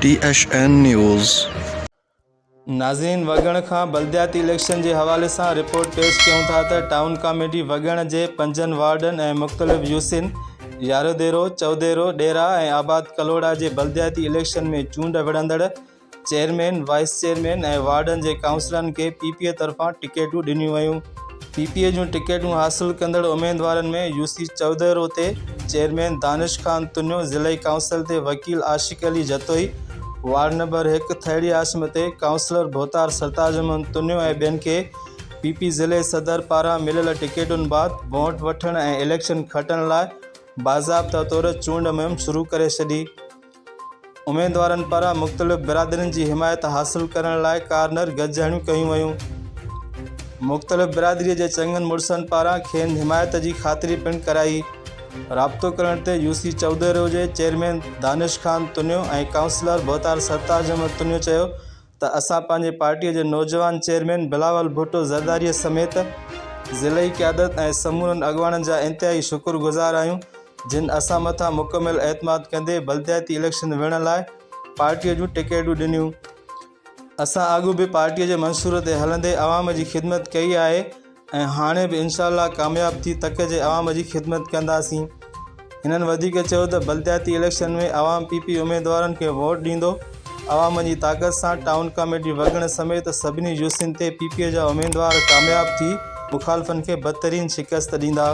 THN news. नाज़रीन, वगण खां बल्दियाती election के हवाले से रिपोर्ट पेश क्यों था तो टाउन कमेटी वगण के 5 वार्डन और मुख्तलिफ यूसिन यारोदेरो, चौदेरो, डेरा और आबाद कलोड़ा के बल्दियाती इलेक्शन में चूंड विढ़ंदड़ चेयरमैन, वाइस चेयरमैन और वार्डन के काउंसलरन के PPA तरफा टिकेटूं दिनियूं वयूं। PPA जूं टिकेटूं हासिल कंदड़ उम्मीदवारन में UC चौदेरो ते चेयरमैन दानिश खान तुन्यो, ज़िले काउंसिल ते वकील आशिक अली जतोई, वार्ड नंबर 1 थेड़ी आसम ते काउंसलर भोतार सरताज अहमद तुन्यो ऐं ॿियनि खे PP ज़िले सदर पारां मिलियल टिकेटुनि बाद वोट वठण ऐं इलेक्शन खटण लाइ बाज़ाब्ता तौर चूंड मुहिम शुरू करे छॾी। उम्मीदवारनि पारां मुख़्तलिफ़ बिरादरियुनि जी हिमायत हासिल करण लाइ कार्नर गॾिजाणियूं कयूं वयूं। मुख़्तलिफ़ बिरादरीअ जे चङनि मुड़सनि पारां खेनि हिमायत जी ख़ातिरी पिणु कराई। राब्तो करण ते UC चौदेरो जे चेयरमैन दानिश खान तुन्यो ऐं काउंसलर भोतार सरताज अहमद तुन्यो चयो त असां पंहिंजे पार्टीअ जे नौजवान चेयरमैन बिलावल भुट्टो ज़रदारीअ समेत ज़िलई क़यादत ऐं समूरनि अॻवाननि जा इंतिहाई शुक्रगुज़ार आहियूं, जिन असां मथां मुकमिल एतमाद कंदे बल्दियाती इलेक्शन विढ़ण लाइ पार्टीअ जूं टिकेटूं ॾिनियूं। असां अॻु बि पार्टीअ जे मंसूर ते हलंदे अवाम जी ख़िदमत कई आहे ऐं हाणे बि इंशाअल्लाह कामयाब थी तक जे अवाम जी ख़िदमत कंदासीं। हिननि वधीक चयो त बल्दियाती इलेक्शन में अवाम PP उम्मीदवारनि खे वोट ॾींदो। अवाम जी ताक़त सां टाउन कमेटी वगण समेत सभिनी यूसिन ते PPA जा उम्मीदवार कामयाब थी मुखालफ़नि खे बदतरीन शिकस्त ॾींदा।